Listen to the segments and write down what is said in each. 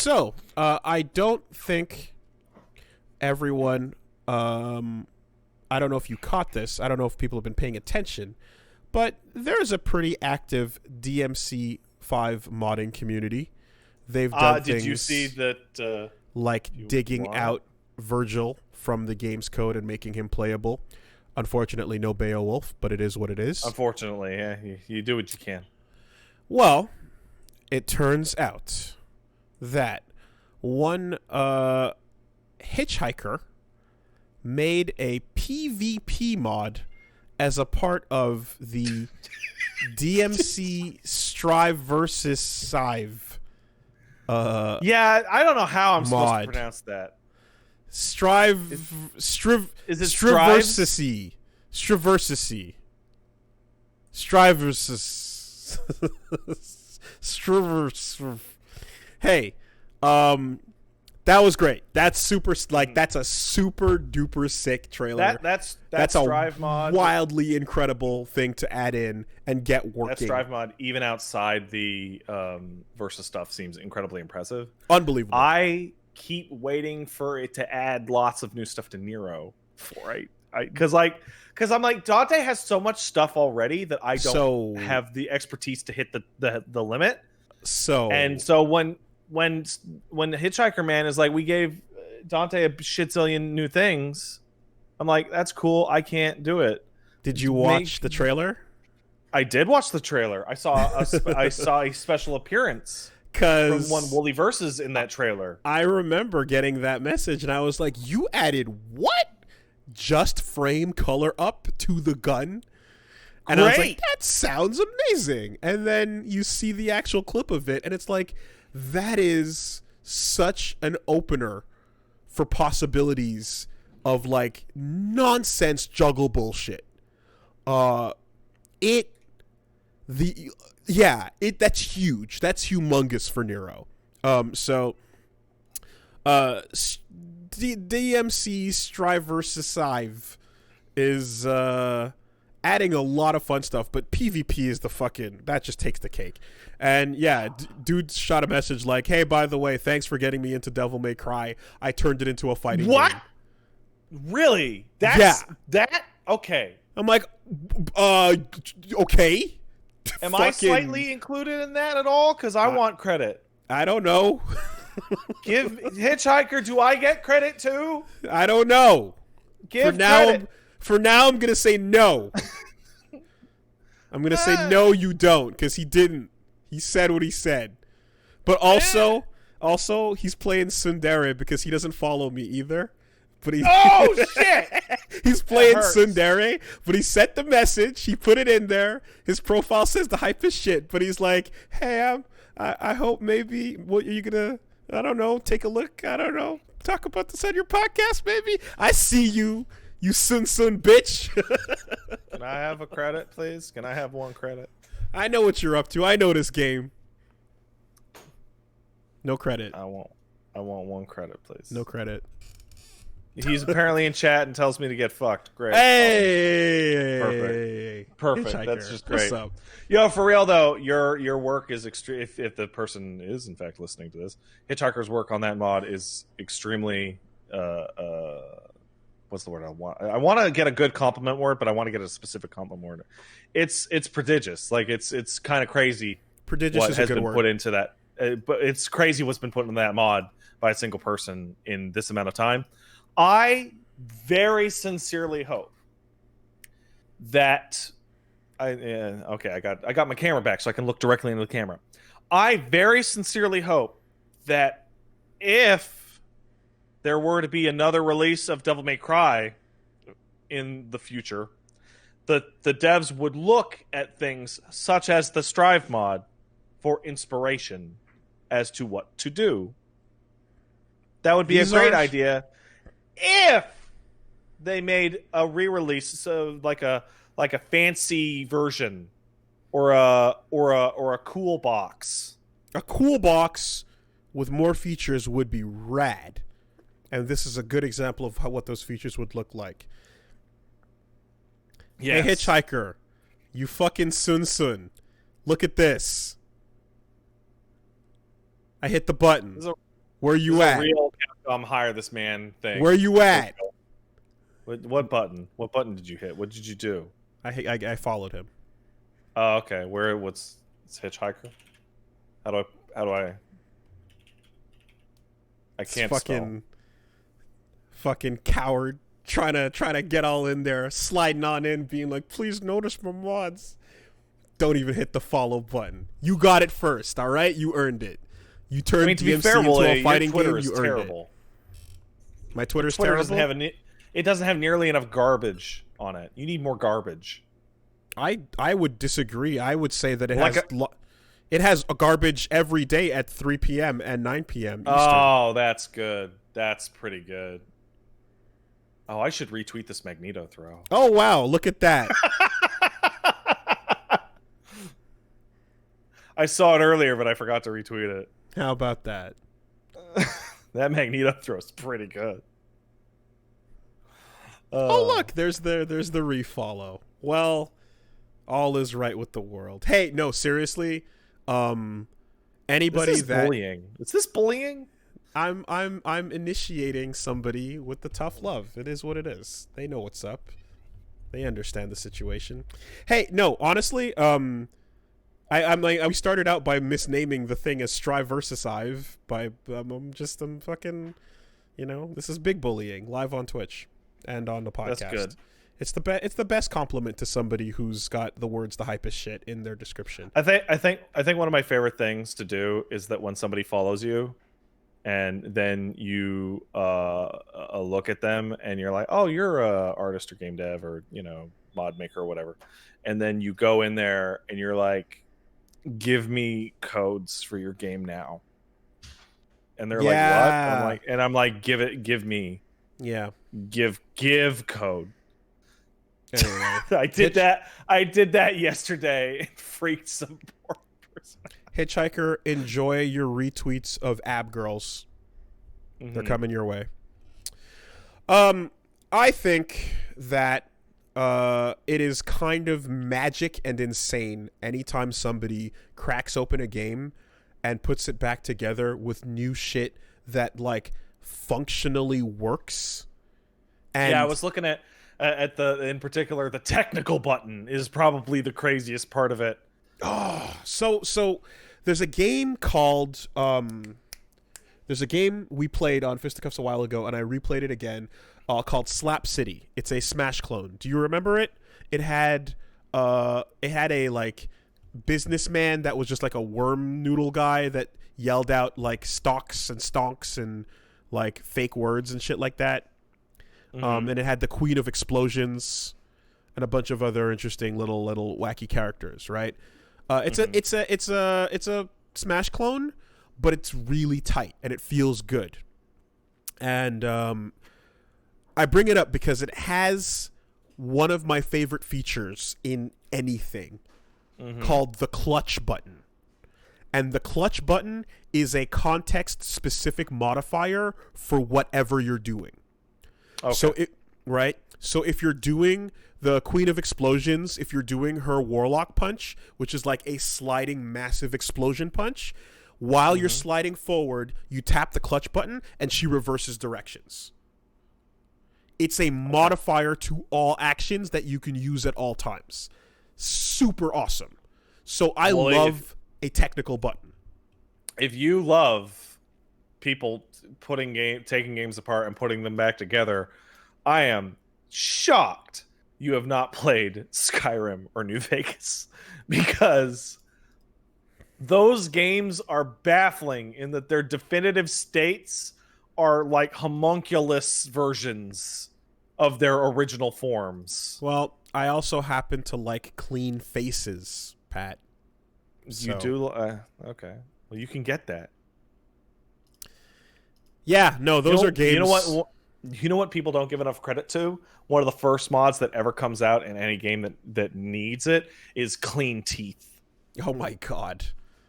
So, I don't think everyone. I don't know if you caught this. I don't know if people have been paying attention, but there's a pretty active DMC 5 modding community. They've done things. Did you see that? Like digging out Virgil from the game's code and making him playable. Unfortunately, no Beowulf, but it is what it is. Unfortunately, yeah, you do what you can. Well, it turns out that one hitchhiker made a PvP mod as a part of the DMC StriVe versus StriVe. Yeah, I don't know how I'm supposed mod. to pronounce that. StriVe. Is it StriVersy? StriVersy. StriVersy. Hey, that was great. That's super. Like that's a super duper sick trailer. That's a StriVe mod. Wildly incredible thing to add in and get working. That StriVe mod, even outside the Versus stuff, seems incredibly impressive. Unbelievable. I keep waiting for it to add lots of new stuff to Nero for it. Because I'm like, Dante has so much stuff already that I don't have the expertise to hit the limit. So when the Hitchhiker Man is like, we gave Dante a shitzillion new things, I'm like, that's cool. I can't do it. Did you watch the trailer? I did watch the trailer. I saw a special appearance from one Woolie Versus in that trailer. I remember getting that message, and I was like, you added what? Just frame color up to the gun? And I was like, that sounds amazing. And then you see the actual clip of it, and it's like, that is such an opener for possibilities of like nonsense juggle bullshit. That's huge. That's humongous for Nero. DMC StriVe versus StriVe is adding a lot of fun stuff, but PvP is that just takes the cake. And yeah, dude shot a message like, hey, by the way, thanks for getting me into Devil May Cry. I turned it into a fighting game. Really? Okay. I'm like, okay. Am I slightly included in that at all? Because I want credit. I don't know. Give Hitchhiker, do I get credit too? I don't know. Credit. For now, I'm going to say no. I'm going to say no, you don't, because he didn't. He said what he said. But also, he's playing Tsundere because he doesn't follow me either. But oh, shit! He's playing Tsundere, but he sent the message. He put it in there. His profile says the hype is shit, but he's like, hey, I hope maybe, what are you going to, I don't know, take a look, I don't know, talk about this on your podcast, maybe? I see you. You Sun bitch. Can I have a credit, please? Can I have one credit? I know what you're up to. I know this game. No credit. I want one credit, please. No credit. He's apparently in chat and tells me to get fucked. Great. Hey. Perfect. Hitchhiker. That's just great. What's up? Yo, for real though, your work is extreme. If the person is in fact listening to this, Hitchhiker's work on that mod is extremely what's the word I want? I want to get a good compliment word, but I want to get a specific compliment word. It's prodigious. Like it's kind of crazy. Prodigious what is has a good been word. put into that, but it's crazy what's been put into that mod by a single person in this amount of time. I very sincerely hope that I got my camera back so I can look directly into the camera. I very sincerely hope that if there were to be another release of Devil May Cry in the future, the devs would look at things such as the StriVe mod for inspiration as to what to do. That would be a great idea if they made a re-release, so like a fancy version or a cool box. A cool box with more features would be rad. And this is a good example of what those features would look like. Yes. Hey, Hitchhiker, you fucking Sun. Look at this. I hit the button. Where This you is at? a real Capcom hire this man thing. Where you at? What button? What button did you hit? What did you do? I followed him. Oh, okay. It's Hitchhiker? How do I can't fucking coward trying to get all in there, sliding on in, being like, please notice my mods. Don't even hit the follow button. You got it first, all right? You earned it. You turned DMC into a fighting game. You earned it. My Twitter's Twitter terrible. It doesn't have nearly enough garbage on it. You need more garbage. I would disagree. I would say that it has a garbage every day at 3 p.m. and 9 p.m. Eastern. Oh, that's good. That's pretty good. Oh, I should retweet this Magneto throw. Oh, wow. Look at that. I saw it earlier, but I forgot to retweet it. How about that? That Magneto throw is pretty good. Oh, look. There's the refollow. Well, all is right with the world. Hey, no, seriously. Anybody this is bullying. Is this bullying? I'm initiating somebody with the tough love. It is what it is. They know what's up. They understand the situation. Hey, no, honestly, we started out by misnaming the thing as StriVe versus StriVe I'm fucking, this is big bullying live on Twitch and on the podcast. That's good. It's the best compliment to somebody who's got the words "the hypest shit" in their description. I think one of my favorite things to do is that when somebody follows you, and then you look at them and you're like, oh, you're a artist or game dev or mod maker or whatever, and then you go in there and you're like, give me codes for your game now, and they're like, what? And I'm like, give me, give code. Anyway, I did that yesterday and freaked some poor person. Hitchhiker, enjoy your retweets of ab girls. Mm-hmm. They're coming your way. I think that it is kind of magic and insane anytime somebody cracks open a game and puts it back together with new shit that like functionally works. And yeah, I was looking at in particular, the technical button is probably the craziest part of it. Oh, so there's a game called there's a game we played on Fisticuffs a while ago, and I replayed it again, called Slap City. It's a Smash clone. Do you remember it? It had a like businessman that was just like a worm noodle guy that yelled out like stocks and stonks and like fake words and shit like that. Mm-hmm. And it had the Queen of Explosions and a bunch of other interesting little wacky characters, right? It's a Smash clone, but it's really tight and it feels good. And I bring it up because it has one of my favorite features in anything, called the clutch button. And the clutch button is a context-specific modifier for whatever you're doing. Okay. So if you're doing the Queen of Explosions, if you're doing her Warlock punch, which is like a sliding massive explosion punch, while you're sliding forward, you tap the clutch button and she reverses directions. It's a modifier to all actions that you can use at all times. Super awesome. So I love a technical button. If you love people taking games apart and putting them back together, I am shocked you have not played Skyrim or New Vegas, because those games are baffling in that their definitive states are like homunculus versions of their original forms. Well, I also happen to like clean faces, Pat. You do? Okay. Well, you can get that. Yeah, no, those are games. You know what people don't give enough credit to? One of the first mods that ever comes out in any game that needs it is clean teeth. Oh my god.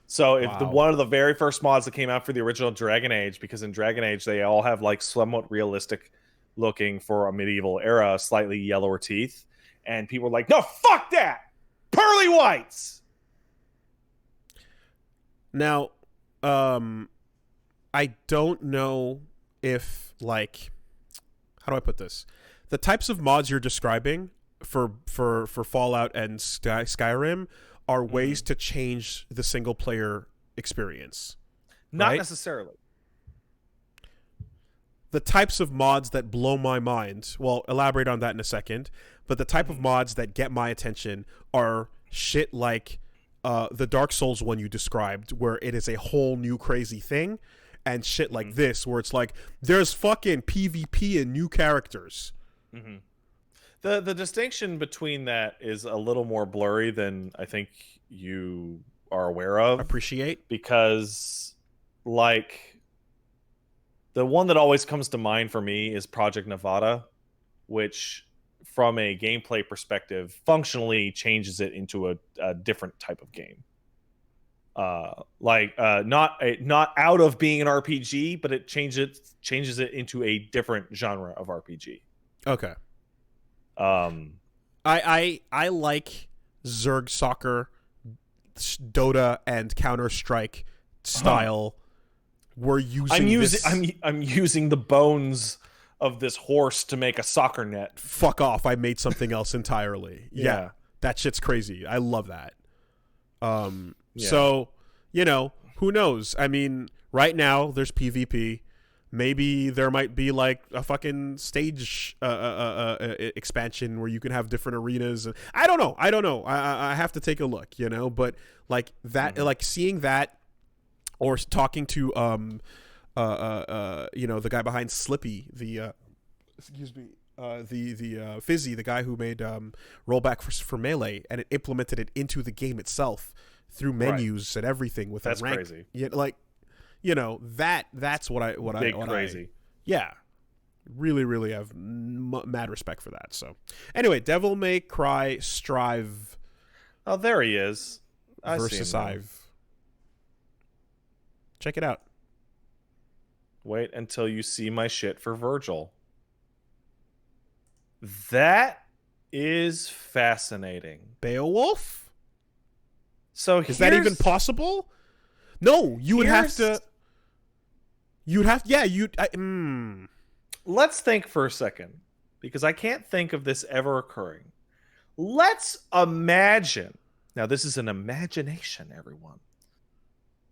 So one of the very first mods that came out for the original Dragon Age, because in Dragon Age they all have like somewhat realistic looking for a medieval era, slightly yellower teeth, and people were like, "No, fuck that! Pearly whites!" Now, I don't know if, like, how do I put this? The types of mods you're describing for Fallout and Skyrim are ways to change the single player experience. Not right? necessarily. The types of mods that blow my mind, well, elaborate on that in a second, but the type of mods that get my attention are shit like the Dark Souls one you described, where it is a whole new crazy thing, and shit like this, where it's like, there's fucking PvP and new characters. The distinction between that is a little more blurry than I think you are aware of. Appreciate. Because, like, the one that always comes to mind for me is Project Nevada, which, from a gameplay perspective, functionally changes it into a different type of game. Not out of being an RPG, but it changes it into a different genre of RPG. Okay. I like Zerg Soccer, Dota, and Counter-Strike style. We're using I'm using the bones of this horse to make a soccer net. Fuck off. I made something else entirely. Yeah. That shit's crazy. I love that. So, who knows? I mean, right now there's PvP. Maybe there might be like a fucking stage expansion where you can have different arenas. I don't know. I have to take a look, but like that, like seeing that, or talking to the guy behind Slippy, the Fizzy, the guy who made rollback for Melee, and it implemented it into the game itself through menus and everything with that's a rank. Crazy. Yeah, like, that's what I crazy. Yeah, really have mad respect for that. So anyway, Devil May Cry StriVe. Oh, there he is. Versus Ive. Check it out. Wait until you see my shit for Virgil. That is fascinating. Beowulf? So is that even possible? No, you would have to. Let's think for a second, because I can't think of this ever occurring. Let's imagine. Now, this is an imagination, everyone.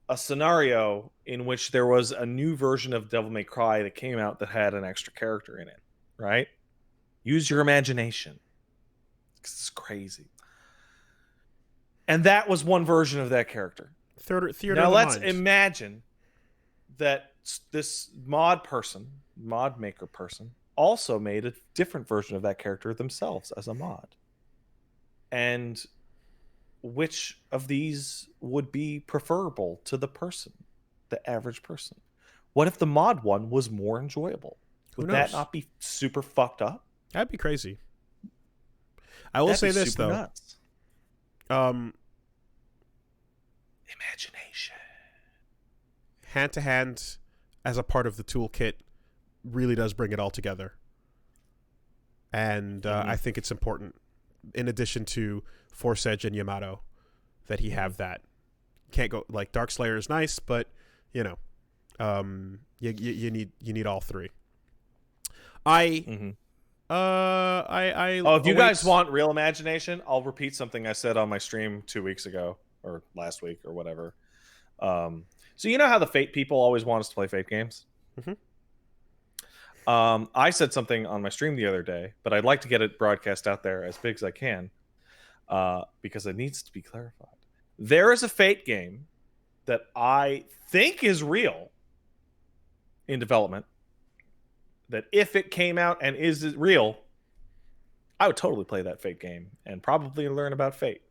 A scenario in which there was a new version of Devil May Cry that came out that had an extra character in it, right? Use your imagination. It's crazy. And that was one version of that character. Theater now let's mind. imagine that this mod maker person, also made a different version of that character themselves as a mod. And which of these would be preferable to the person, the average person? What if the mod one was more enjoyable? Would that not be super fucked up? That'd be crazy. I will say this though. Nuts. Imagination. Hand to hand as a part of the toolkit really does bring it all together. And I think it's important, in addition to Force Edge and Yamato, that he have that. Can't go like Darkslayer is nice, but you need all three. If you guys want real imagination, I'll repeat something I said on my stream 2 weeks ago, or last week, or whatever. So you know how the Fate people always want us to play Fate games? I said something on my stream the other day, but I'd like to get it broadcast out there as big as I can, because it needs to be clarified. There is a Fate game that I think is real in development, that if it came out and is real, I would totally play that Fate game and probably learn about Fate.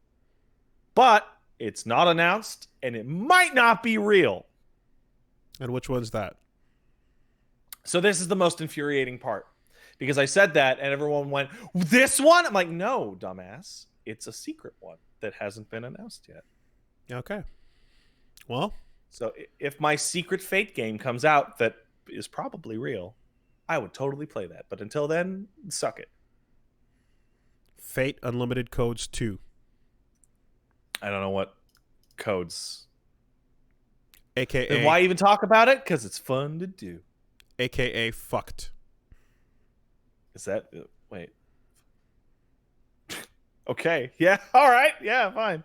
But it's not announced, and it might not be real. And which one's that? So this is the most infuriating part, because I said that and everyone went, this one? I'm like, no, dumbass. It's a secret one that hasn't been announced yet. Okay. Well. So if my secret Fate game comes out that is probably real, I would totally play that. But until then, suck it. Fate Unlimited Codes 2. I don't know what codes. AKA. Then why even talk about it? Because it's fun to do. AKA fucked. Is that wait? Okay. Yeah. All right. Yeah. Fine.